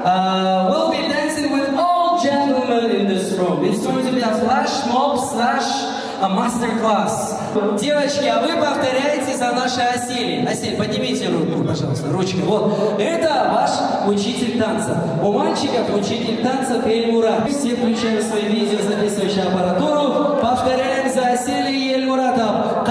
we'll be dancing with all gentlemen in this room. It's going to be a flash mob / a master-class. Девочки, а вы повторяете за нашей Аселей. Асель, поднимите руку, пожалуйста, ручкой. Вот, это ваш учитель танца. У мальчиков учитель танца Эльмурат. Все включаем свои видеозаписывающие аппаратуру. Повторяем за Аселей и Эльмуратом.